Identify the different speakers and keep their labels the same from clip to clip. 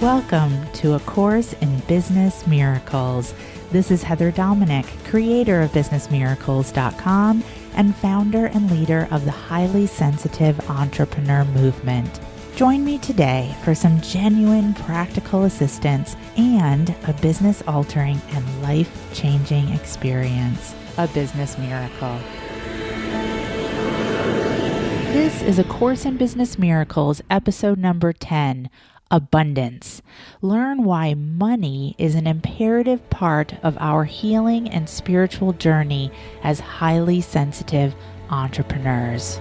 Speaker 1: Welcome to A Course in Business Miracles. This is Heather Dominick, creator of BusinessMiracles.com and founder and leader of the highly sensitive entrepreneur movement. Join me today for some genuine practical assistance and a business-altering and life-changing experience, a business miracle. This is A Course in Business Miracles, episode number 10, Abundance. Learn why money is an imperative part of our healing and spiritual journey as highly sensitive entrepreneurs.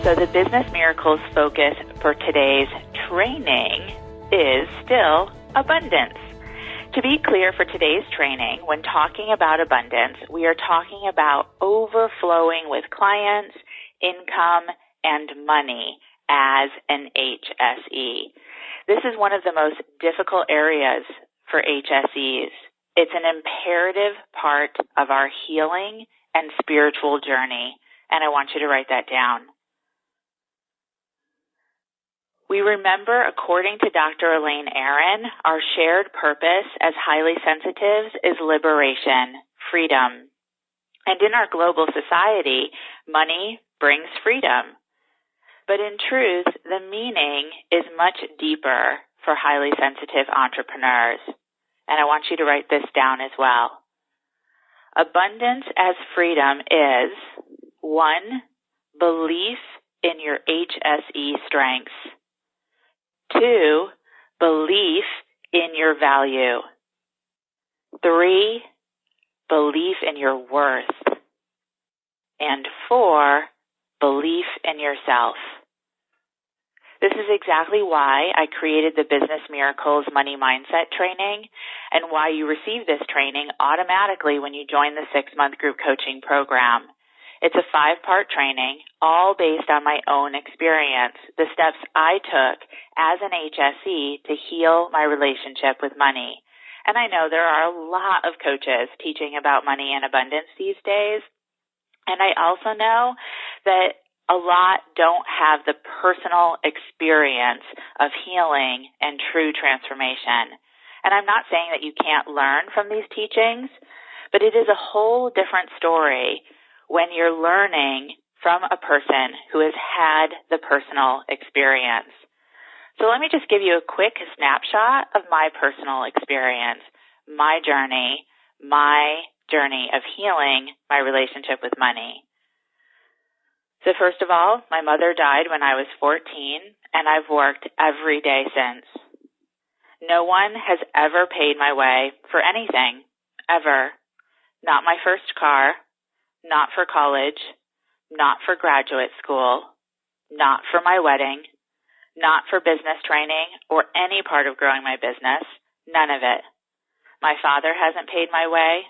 Speaker 1: So the Business Miracles focus for today's training is still abundance. To be clear, for today's training, when talking about abundance, we are talking about overflowing with clients, income, and money as an HSE. This is one of the most difficult areas for HSEs. It's an imperative part of our healing and spiritual journey, and I want you to write that down. We remember, according to Dr. Elaine Aron, our shared purpose as highly sensitives is liberation, freedom. And in our global society, money brings freedom. But in truth, the meaning is much deeper for highly sensitive entrepreneurs. And I want you to write this down as well. Abundance as freedom is 1. Belief in your HSE strengths. 2. Belief in your value. 3. Belief in your worth. And 4. Belief in yourself. This is exactly why I created the Business Miracles Money Mindset training and why you receive this training automatically when you join the 6-month group coaching program. It's a 5-part training, all based on my own experience, the steps I took as an HSE to heal my relationship with money. And I know there are a lot of coaches teaching about money and abundance these days. And I also know that a lot don't have the personal experience of healing and true transformation. And I'm not saying that you can't learn from these teachings, but it is a whole different story when you're learning from a person who has had the personal experience. So let me just give you a quick snapshot of my personal experience, my journey of healing my relationship with money. So first of all, my mother died when I was 14, and I've worked every day since. No one has ever paid my way for anything, ever. Not my first car, not for college, not for graduate school, not for my wedding, not for business training or any part of growing my business, none of it. My father hasn't paid my way.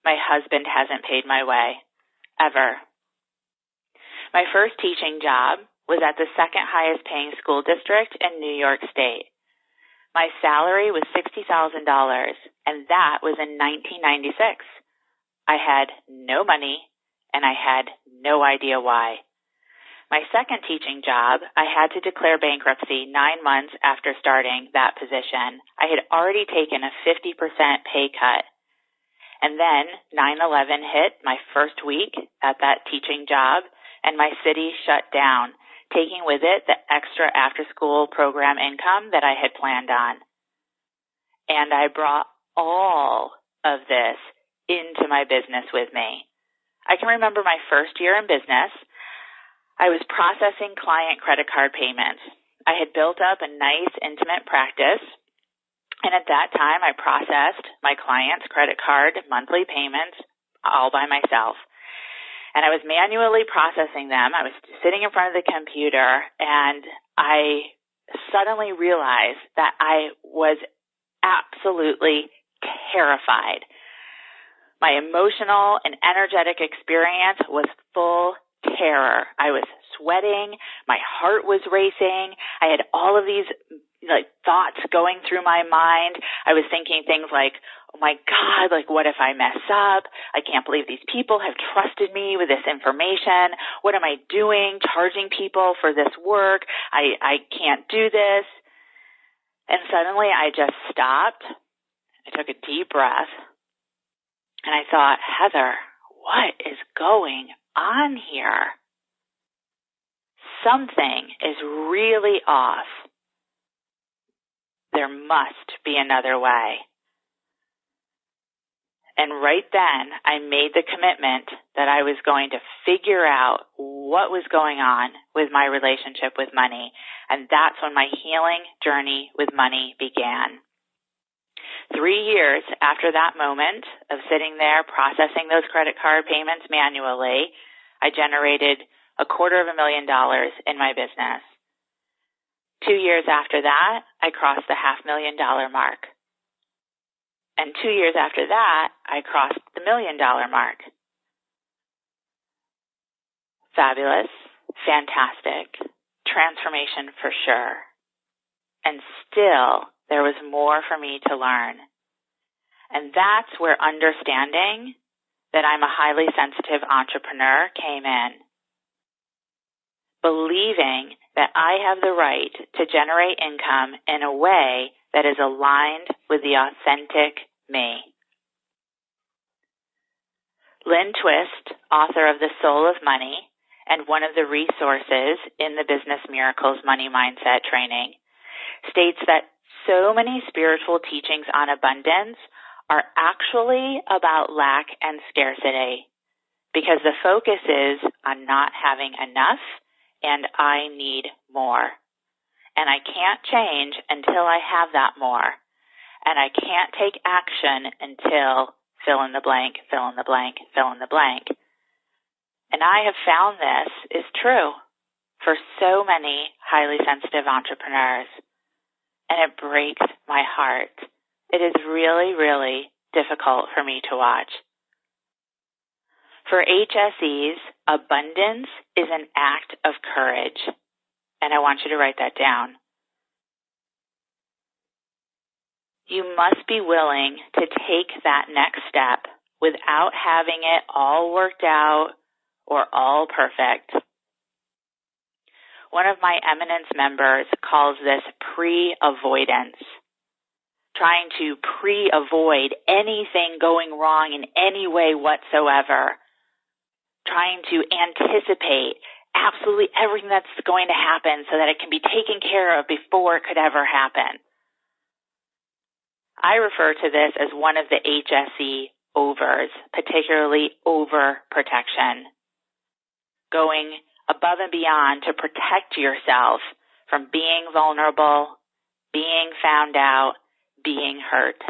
Speaker 1: My husband hasn't paid my way, ever. My first teaching job was at the second highest paying school district in New York State. My salary was $60,000, and that was in 1996. I had no money, and I had no idea why. My second teaching job, I had to declare bankruptcy 9 months after starting that position. I had already taken a 50% pay cut. And then 9/11 hit my first week at that teaching job, and my city shut down, taking with it the extra after-school program income that I had planned on. And I brought all of this into my business with me. I can remember my first year in business. I was processing client credit card payments. I had built up a nice, intimate practice, and at that time, I processed my clients' credit card monthly payments all by myself. And I was manually processing them. I was sitting in front of the computer, and I suddenly realized that I was absolutely terrified. My emotional and energetic experience was full terror. I was sweating. My heart was racing. I had all of these thoughts going through my mind. I was thinking things like, oh my God, what if I mess up? I can't believe these people have trusted me with this information. What am I doing, charging people for this work? I can't do this. And suddenly I just stopped. I took a deep breath and I thought, Heather, what is going on here? Something is really off. There must be another way. And right then, I made the commitment that I was going to figure out what was going on with my relationship with money. And that's when my healing journey with money began. 3 years after that moment of sitting there processing those credit card payments manually, I generated $250,000 in my business. 2 years after that, I crossed the $500,000 mark. And 2 years after that, I crossed the $1 million mark. Fabulous, fantastic, transformation for sure. And still, there was more for me to learn. And that's where understanding that I'm a highly sensitive entrepreneur came in. Believing that I have the right to generate income in a way that is aligned with the authentic me. Lynn Twist, author of The Soul of Money and one of the resources in the Business Miracles Money Mindset training, states that so many spiritual teachings on abundance are actually about lack and scarcity because the focus is on not having enough and I need more. And I can't change until I have that more. And I can't take action until fill in the blank, fill in the blank, fill in the blank. And I have found this is true for so many highly sensitive entrepreneurs. And it breaks my heart. It is really, really difficult for me to watch. For HSEs, abundance is an act of courage. And I want you to write that down. You must be willing to take that next step without having it all worked out or all perfect. One of my Eminence members calls this pre-avoidance. Trying to pre-avoid anything going wrong in any way whatsoever. Trying to anticipate absolutely everything that's going to happen so that it can be taken care of before it could ever happen. I refer to this as one of the HSE overs, particularly overprotection. Going above and beyond to protect yourself from being vulnerable, being found out, being hurt.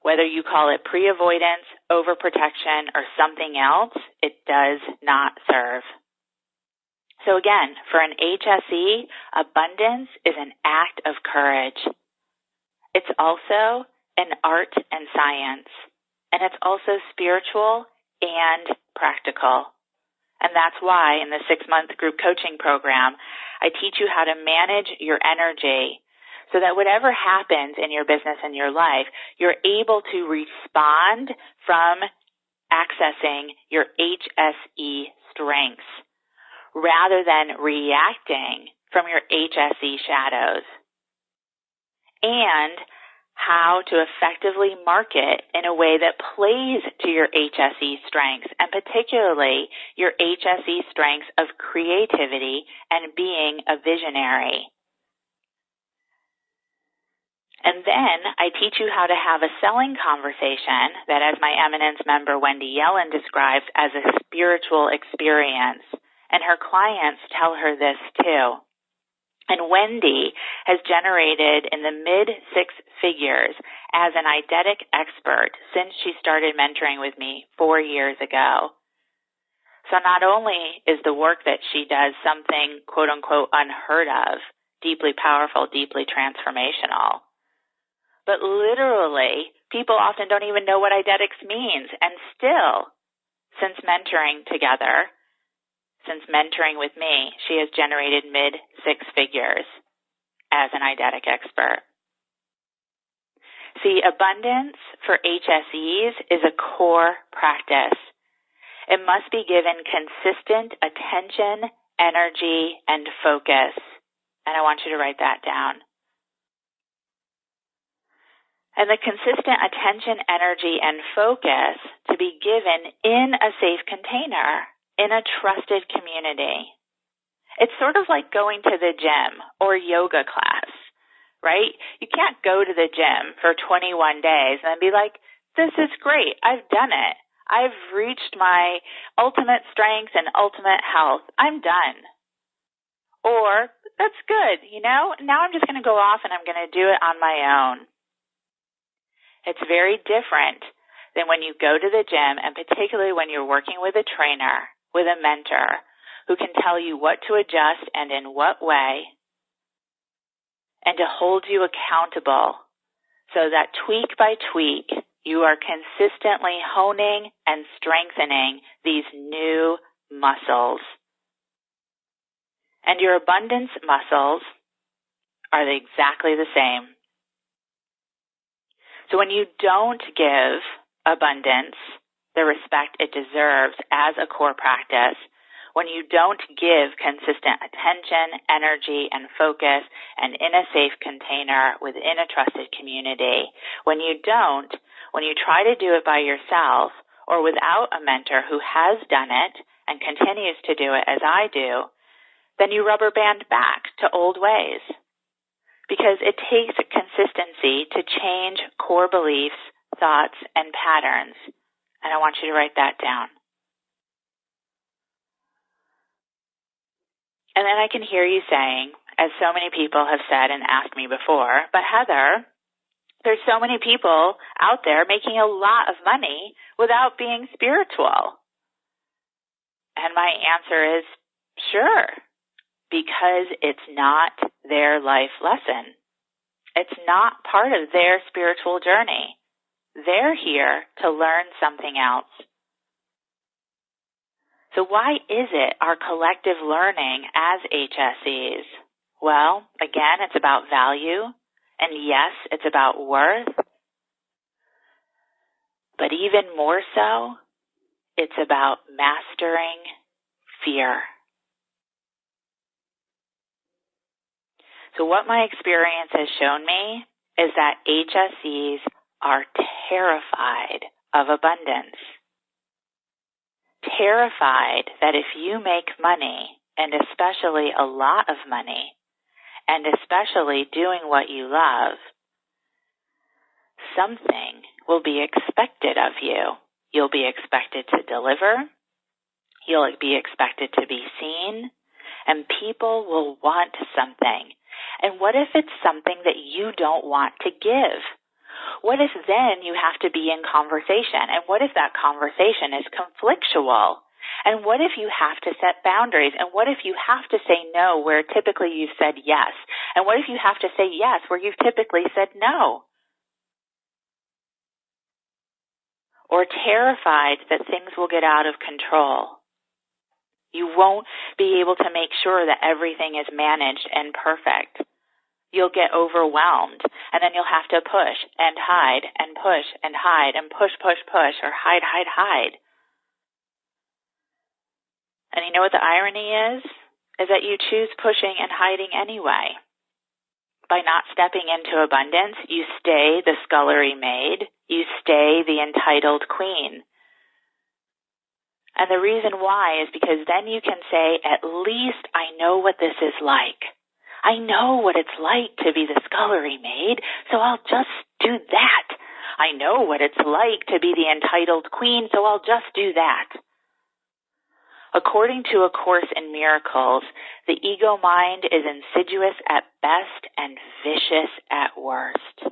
Speaker 1: Whether you call it pre-avoidance, overprotection, or something else, it does not serve. So again, for an HSE, abundance is an act of courage. It's also an art and science, and it's also spiritual and practical. And that's why in the 6-month group coaching program, I teach you how to manage your energy so that whatever happens in your business and your life, you're able to respond from accessing your HSE strengths rather than reacting from your HSE shadows. And how to effectively market in a way that plays to your HSE strengths, and particularly your HSE strengths of creativity and being a visionary. And then I teach you how to have a selling conversation that, as my Eminence member Wendy Yellen describes, as a spiritual experience. And her clients tell her this too. And Wendy has generated in the mid-6 figures as an eidetic expert since she started mentoring with me 4 years ago. So not only is the work that she does something quote-unquote unheard of, deeply powerful, deeply transformational, but literally people often don't even know what eidetics means. And still, since mentoring together, since mentoring with me, she has generated mid-6 figures. as an eidetic expert. See, abundance for HSEs is a core practice. It must be given consistent attention, energy, and focus. And I want you to write that down. And the consistent attention, energy, and focus to be given in a safe container, in a trusted community. It's sort of like going to the gym or yoga class, right? You can't go to the gym for 21 days and then be like, this is great, I've done it. I've reached my ultimate strength and ultimate health. I'm done. Or, that's good, now I'm just going to go off and I'm going to do it on my own. It's very different than when you go to the gym, and particularly when you're working with a trainer, with a mentor, who can tell you what to adjust and in what way, and to hold you accountable so that tweak by tweak, you are consistently honing and strengthening these new muscles. And your abundance muscles are exactly the same. So when you don't give abundance the respect it deserves as a core practice, when you don't give consistent attention, energy, and focus, and in a safe container within a trusted community, when you try to do it by yourself or without a mentor who has done it and continues to do it as I do, then you rubber band back to old ways. Because it takes consistency to change core beliefs, thoughts, and patterns. And I want you to write that down. And then I can hear you saying, as so many people have said and asked me before, but Heather, there's so many people out there making a lot of money without being spiritual. And my answer is, sure. Because it's not their life lesson. It's not part of their spiritual journey. They're here to learn something else. So why is it our collective learning as HSEs? Well, again, it's about value, and yes, it's about worth, but even more so, it's about mastering fear. So what my experience has shown me is that HSEs are terrified of abundance. Terrified that if you make money, and especially a lot of money, and especially doing what you love, something will be expected of you. You'll be expected to deliver. You'll be expected to be seen. And people will want something. And what if it's something that you don't want to give? What if then you have to be in conversation? And what if that conversation is conflictual? And what if you have to set boundaries? And what if you have to say no where typically you've said yes? And what if you have to say yes where you've typically said no? Or terrified that things will get out of control. You won't be able to make sure that everything is managed and perfect. You'll get overwhelmed, and then you'll have to push and hide and push and hide and push, or hide. And you know what the irony is? Is that you choose pushing and hiding anyway. By not stepping into abundance, you stay the scullery maid. You stay the entitled queen. And the reason why is because then you can say, at least I know what this is like. I know what it's like to be the scullery maid, so I'll just do that. I know what it's like to be the entitled queen, so I'll just do that. According to A Course in Miracles, the ego mind is insidious at best and vicious at worst.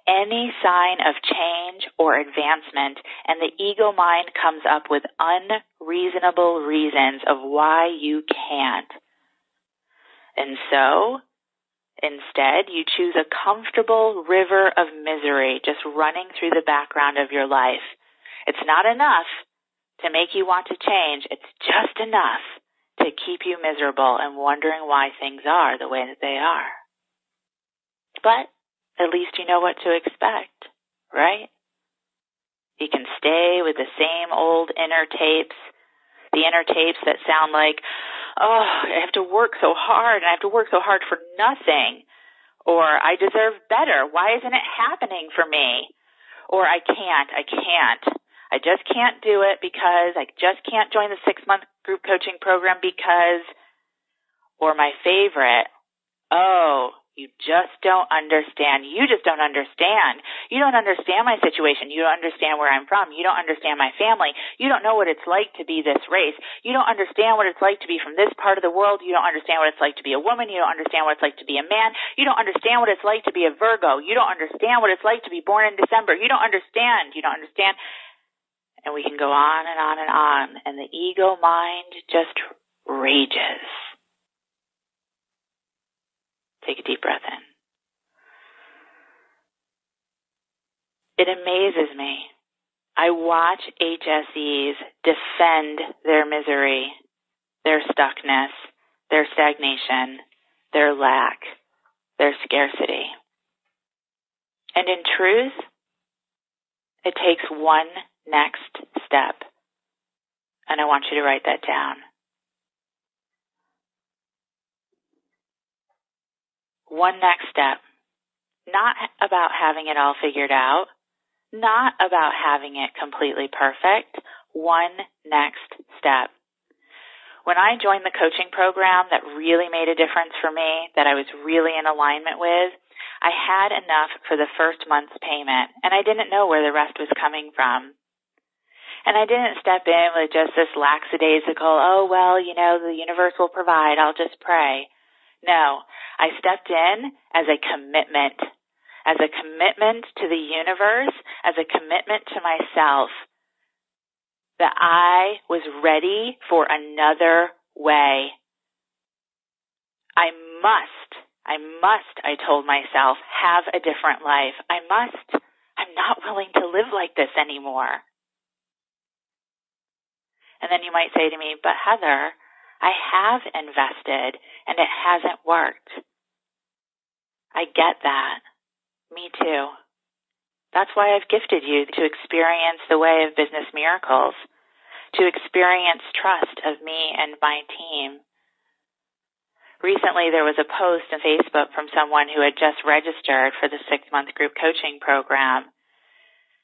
Speaker 1: Any sign of change or advancement, and the ego mind comes up with unreasonable reasons of why you can't. And so, instead, you choose a comfortable river of misery just running through the background of your life. It's not enough to make you want to change. It's just enough to keep you miserable and wondering why things are the way that they are. But at least you know what to expect, right? You can stay with the same old inner tapes, the inner tapes that sound like, oh, I have to work so hard, and I have to work so hard for nothing. Or, I deserve better. Why isn't it happening for me? Or, I can't. I just can't do it because I just can't join the 6-month group coaching program because, or my favorite, oh, you just don't understand. You just don't understand. You don't understand my situation. You don't understand where I'm from. You don't understand my family. You don't know what it's like to be this race. You don't understand what it's like to be from this part of the world. You don't understand what it's like to be a woman. You don't understand what it's like to be a man. You don't understand what it's like to be a Virgo. You don't understand what it's like to be born in December. You don't understand. You don't understand. And we can go on and on and on. And the ego mind just rages. Take a deep breath in. It amazes me. I watch HSEs defend their misery, their stuckness, their stagnation, their lack, their scarcity. And in truth, it takes one next step. And I want you to write that down. One next step. Not about having it all figured out. Not about having it completely perfect. One next step. When I joined the coaching program that really made a difference for me, that I was really in alignment with, I had enough for the first month's payment, and I didn't know where the rest was coming from. And I didn't step in with just this lackadaisical, oh, well, the universe will provide, I'll just pray. No, I stepped in as a commitment to the universe, as a commitment to myself, that I was ready for another way. I must, I told myself, have a different life. I'm not willing to live like this anymore. And then you might say to me, but Heather, I have invested and it hasn't worked. I get that. Me too. That's why I've gifted you to experience the way of business miracles, to experience trust of me and my team. Recently, there was a post on Facebook from someone who had just registered for the 6-month group coaching program.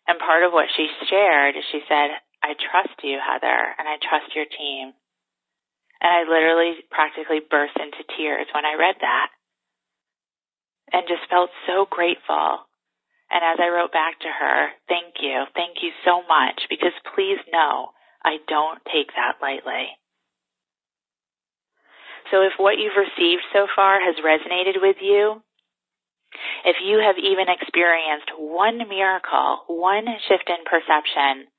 Speaker 1: And part of what she shared is she said, I trust you, Heather, and I trust your team. And I literally practically burst into tears when I read that and just felt so grateful. And as I wrote back to her, thank you so much, because please know I don't take that lightly. So if what you've received so far has resonated with you, if you have even experienced one miracle, one shift in perception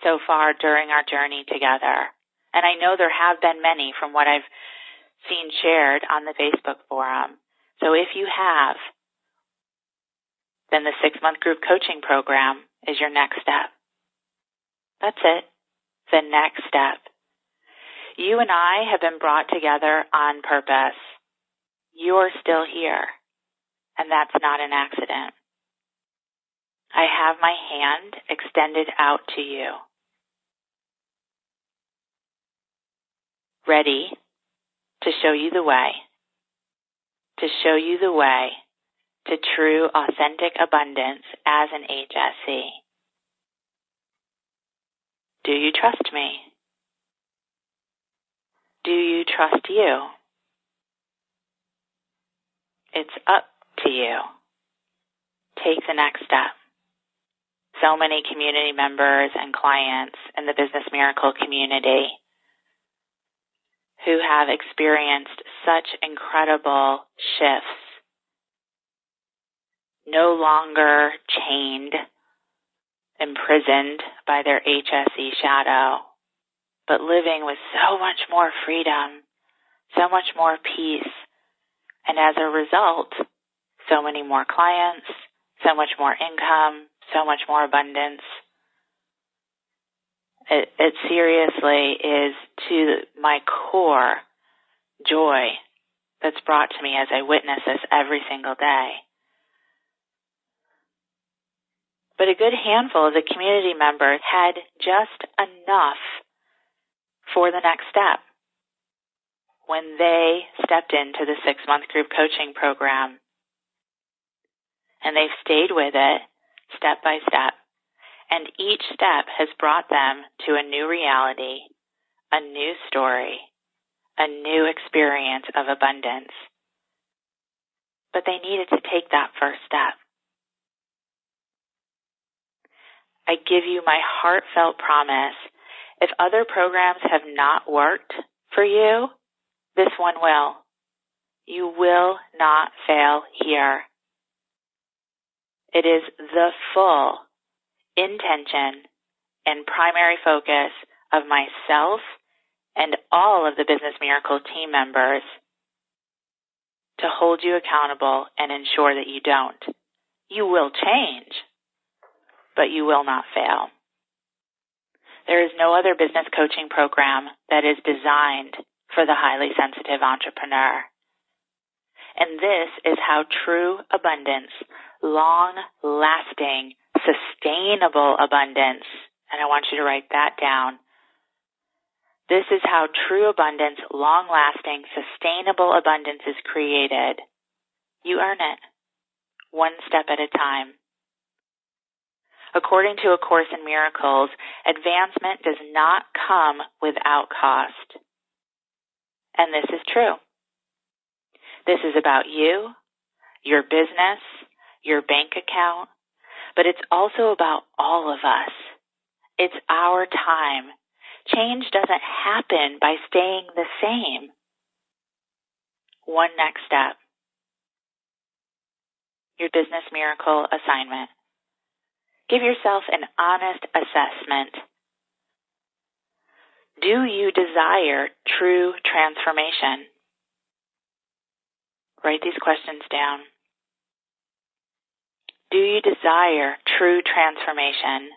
Speaker 1: so far during our journey together, and I know there have been many from what I've seen shared on the Facebook forum. So if you have, then the 6-month group coaching program is your next step. That's it. The next step. You and I have been brought together on purpose. You're still here, and that's not an accident. I have my hand extended out to you, ready to show you the way, to true, authentic abundance as an HSE. Do you trust me? Do you trust you? It's up to you. Take the next step. So many community members and clients in the Business Miracle community who have experienced such incredible shifts, no longer chained, imprisoned by their HSE shadow, but living with so much more freedom, so much more peace, and as a result, so many more clients, so much more income, so much more abundance. It seriously is to my core joy that's brought to me as I witness this every single day. But a good handful of the community members had just enough for the next step when they stepped into the 6-month group coaching program. And they've stayed with it step by step. And each step has brought them to a new reality, a new story, a new experience of abundance. But they needed to take that first step. I give you my heartfelt promise, if other programs have not worked for you, this one will. You will not fail here. It is the full intention and primary focus of myself and all of the Business Miracle team members to hold you accountable and ensure that you don't. You will change, but you will not fail. There is no other business coaching program that is designed for the highly sensitive entrepreneur. And this is how true abundance, long-lasting, sustainable abundance, and I want you to write that down. This is how true abundance, long-lasting, sustainable abundance is created. You earn it, one step at a time. According to A Course in Miracles, advancement does not come without cost. And this is true. This is about you, your business, your bank account, but it's also about all of us. It's our time. Change doesn't happen by staying the same. One next step. Your Business Miracle assignment. Give yourself an honest assessment. Do you desire true transformation? Write these questions down. Do you desire true transformation?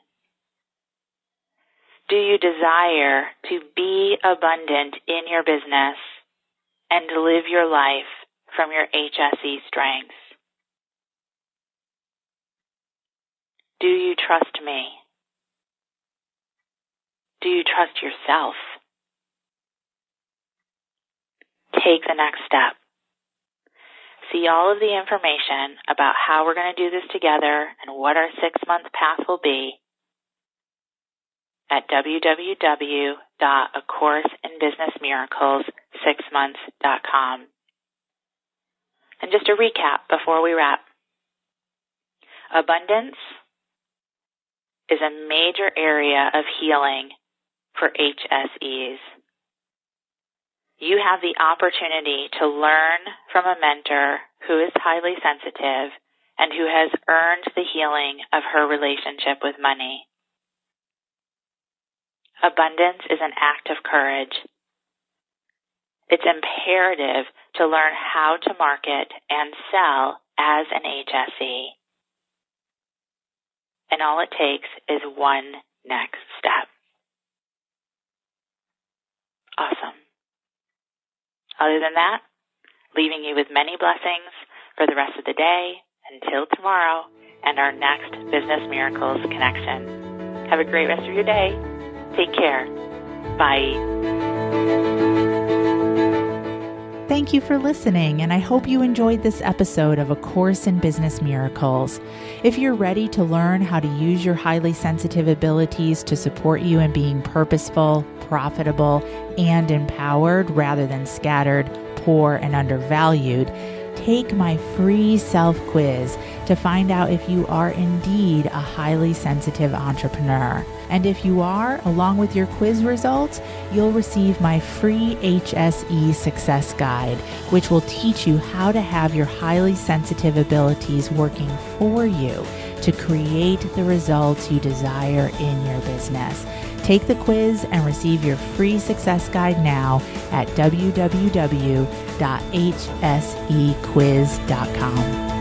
Speaker 1: Do you desire to be abundant in your business and live your life from your HSE strengths? Do you trust me? Do you trust yourself? Take the next step. See all of the information about how we're going to do this together and what our 6-month path will be at www.acourseinbusinessmiracles6months.com. And just a recap before we wrap. Abundance is a major area of healing for HSEs. You have the opportunity to learn from a mentor who is highly sensitive and who has earned the healing of her relationship with money. Abundance is an act of courage. It's imperative to learn how to market and sell as an HSE. And all it takes is one next step. Awesome. Other than that, leaving you with many blessings for the rest of the day until tomorrow and our next Business Miracles connection. Have a great rest of your day. Take care. Bye.
Speaker 2: Thank you for listening, and I hope you enjoyed this episode of A Course in Business Miracles. If you're ready to learn how to use your highly sensitive abilities to support you in being purposeful, profitable, and empowered rather than scattered, poor, and undervalued, take my free self-quiz to find out if you are indeed a highly sensitive entrepreneur. And if you are, along with your quiz results, you'll receive my free HSE Success Guide, which will teach you how to have your highly sensitive abilities working for you to create the results you desire in your business. Take the quiz and receive your free success guide now at www.hsequiz.com.